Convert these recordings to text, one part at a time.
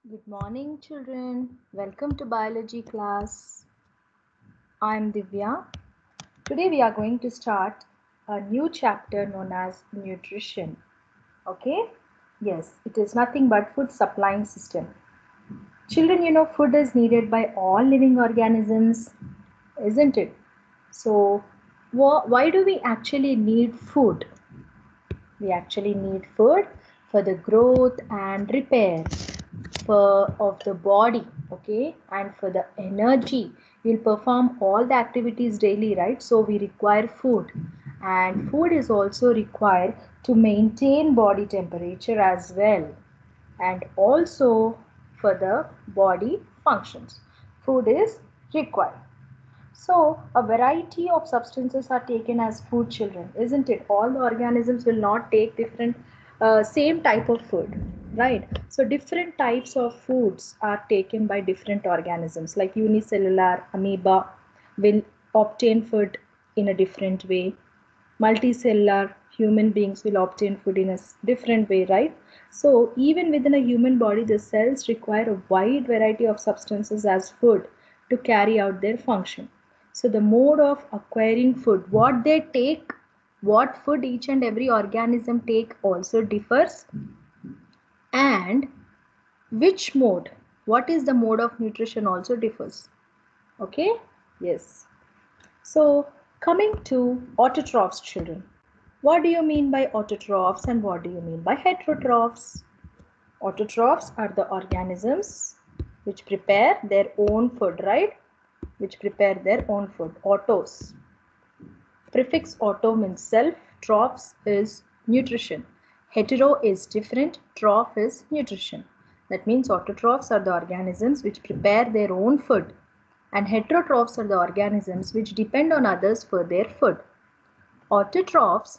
Good morning, children. Welcome to biology class. I'm Divya. Today we are going to start a new chapter known as nutrition. Okay? Yes, it is nothing but food supplying system. Children, food is needed by all living organisms, isn't it? So, why do we actually need food? We actually need food for the growth and repair of the body, okay, and for the energy. We'll perform all the activities daily, right? So we require food, and food is also required to maintain body temperature as well, and also for the body functions. Food is required. So, a variety of substances are taken as food, children, isn't it? All the organisms will not take different, same type of food, right? So, different types of foods are taken by different organisms, like unicellular amoeba will obtain food in a different way. Multicellular human beings will obtain food in a different way, right? So, even within a human body, the cells require a wide variety of substances as food to carry out their function. So the mode of acquiring food, what they take, what food each and every organism take also differs, and which mode, what is the mode of nutrition also differs. Okay, yes. So coming to autotrophs, children. What do you mean by autotrophs and what do you mean by heterotrophs? Autotrophs are the organisms which prepare their own food, right? Which prepare their own food. Autos. Prefix auto means self, trophs is nutrition. Hetero is different, troph is nutrition. That means autotrophs are the organisms which prepare their own food, and heterotrophs are the organisms which depend on others for their food. Autotrophs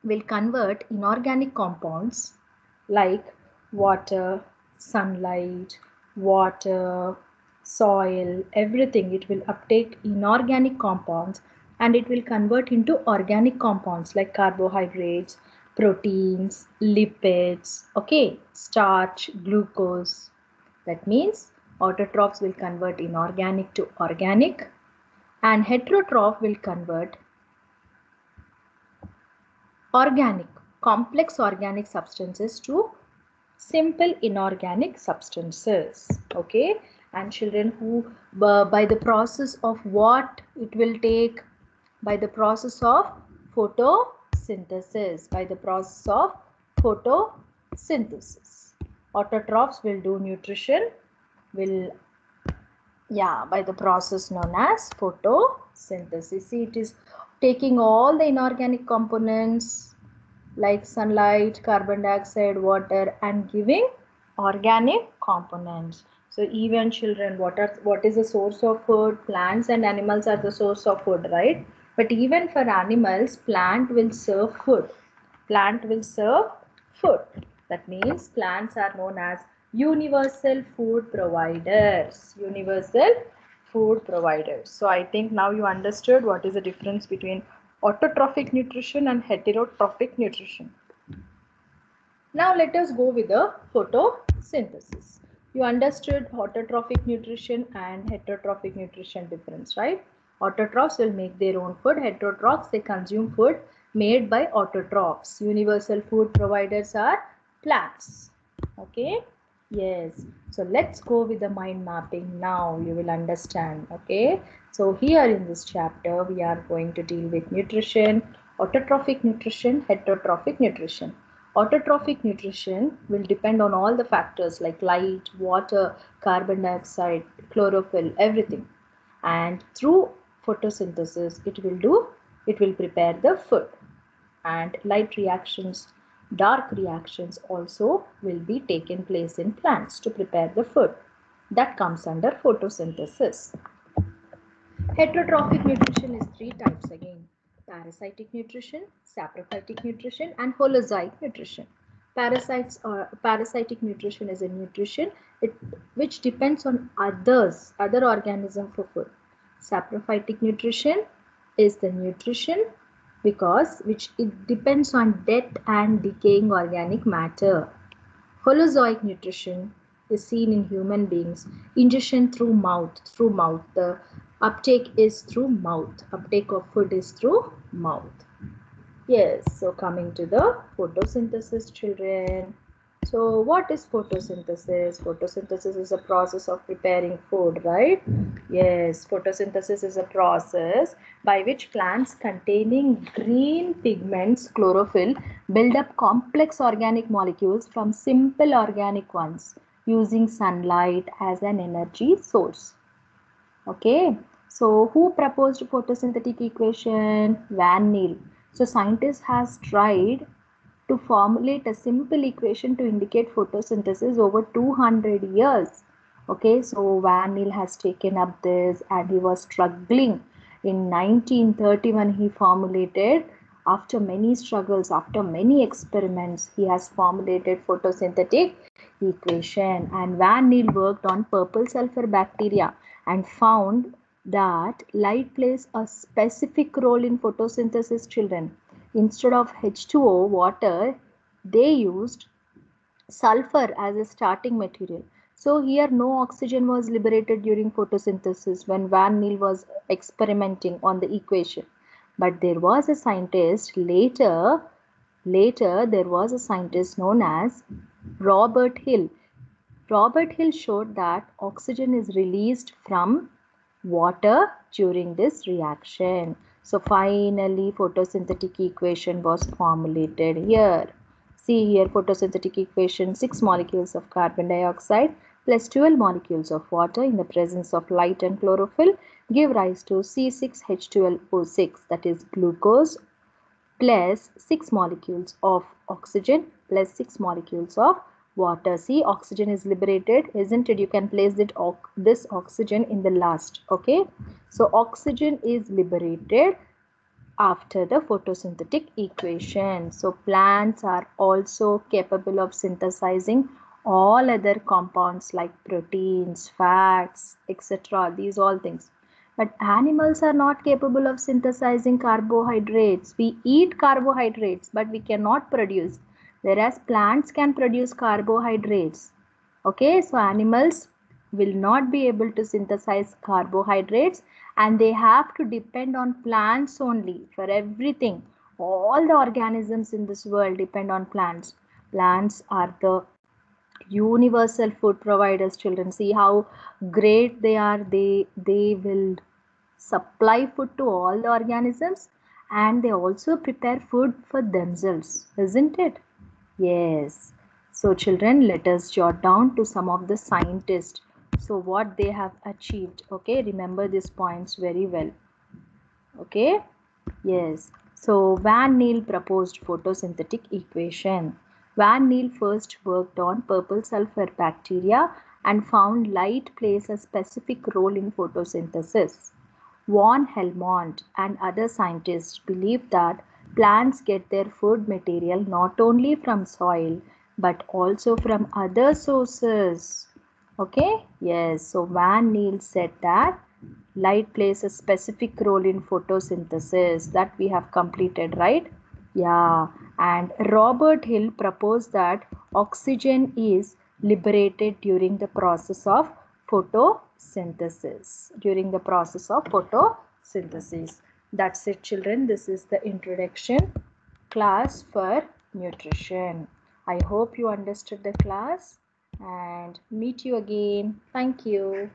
will convert inorganic compounds like water, sunlight, water, soil, everything. It will uptake inorganic compounds and it will convert into organic compounds like carbohydrates, proteins, lipids, okay, starch, glucose. That means autotrophs will convert inorganic to organic and heterotroph will convert organic, complex organic substances to simple inorganic substances. Okay, and children who by the process of what it will take, by the process of photosynthesis, by the process of photosynthesis. Autotrophs will do nutrition, will, yeah, by the process known as photosynthesis. See, it is taking all the inorganic components like sunlight, carbon dioxide, water, and giving organic components. So even children, what is the source of food? Plants and animals are the source of food, right? But even for animals, plant will serve food. Plant will serve food. That means plants are known as universal food providers. Universal food providers. So I think now you understood what is the difference between autotrophic nutrition and heterotrophic nutrition. Now let us go with the photosynthesis. You understood autotrophic nutrition and heterotrophic nutrition difference, right? Autotrophs will make their own food. Heterotrophs, they consume food made by autotrophs. Universal food providers are plants. Okay? Yes. So let's go with the mind mapping now. You will understand. Okay? So here in this chapter, we are going to deal with nutrition, autotrophic nutrition, heterotrophic nutrition. Autotrophic nutrition will depend on all the factors like light, water, carbon dioxide, chlorophyll, everything. And through photosynthesis, it will prepare the food. And light reactions, dark reactions also will be taken place in plants to prepare the food. That comes under photosynthesis. Heterotrophic nutrition is three types again: parasitic nutrition, saprophytic nutrition, and holozoic nutrition. Parasitic nutrition is a nutrition which depends on other organisms for food. Saprophytic nutrition is the nutrition which it depends on dead and decaying organic matter. Holozoic nutrition is seen in human beings. Ingestion through mouth, The uptake is through mouth. Uptake of food is through mouth. Yes, so coming to the photosynthesis, children. So what is photosynthesis? Photosynthesis is a process of preparing food, right? Yes, photosynthesis is a process by which plants containing green pigments, chlorophyll, build up complex organic molecules from simple organic ones using sunlight as an energy source. Okay, so who proposed photosynthetic equation? Van Niel. So scientist has tried to formulate a simple equation to indicate photosynthesis over 200 years. Okay, so Van Niel has taken up this and he was struggling. In 1931 he formulated, after many struggles, after many experiments, he has formulated photosynthetic equation. And Van Niel worked on purple sulfur bacteria and found that light plays a specific role in photosynthesis, children. Instead of H2O water, they used sulfur as a starting material. So here no oxygen was liberated during photosynthesis when Van Niel was experimenting on the equation. But there was a scientist later there was a scientist known as Robert Hill. Robert Hill showed that oxygen is released from water during this reaction. So finally photosynthetic equation was formulated here. See here, photosynthetic equation, 6 molecules of carbon dioxide plus 12 molecules of water in the presence of light and chlorophyll give rise to C6H12O6, that is glucose, plus 6 molecules of oxygen plus 6 molecules of water. See, oxygen is liberated, isn't it? You can place this oxygen in the last. Okay, so oxygen is liberated after the photosynthetic equation. So plants are also capable of synthesizing all other compounds like proteins, fats, etc. These all things. But animals are not capable of synthesizing carbohydrates. We eat carbohydrates, but we cannot produce. Whereas plants can produce carbohydrates. Okay, so animals will not be able to synthesize carbohydrates and they have to depend on plants only for everything. All the organisms in this world depend on plants. Plants are the universal food providers, children. See how great they are. They will supply food to all the organisms and they also prepare food for themselves, isn't it? Yes. So children, let us jot down to some of the scientists. So what they have achieved. Okay, remember these points very well. Okay. Yes. So Van Niel proposed photosynthetic equation. Van Niel first worked on purple sulfur bacteria and found light plays a specific role in photosynthesis. Von Helmont and other scientists believe that plants get their food material not only from soil but also from other sources. Okay? Yes. So Van Niel said that light plays a specific role in photosynthesis, that we have completed, right? Yeah. And Robert Hill proposed that oxygen is liberated during the process of photosynthesis. That's it, children. This is the introduction class for nutrition. I hope you understood the class and meet you again. Thank you.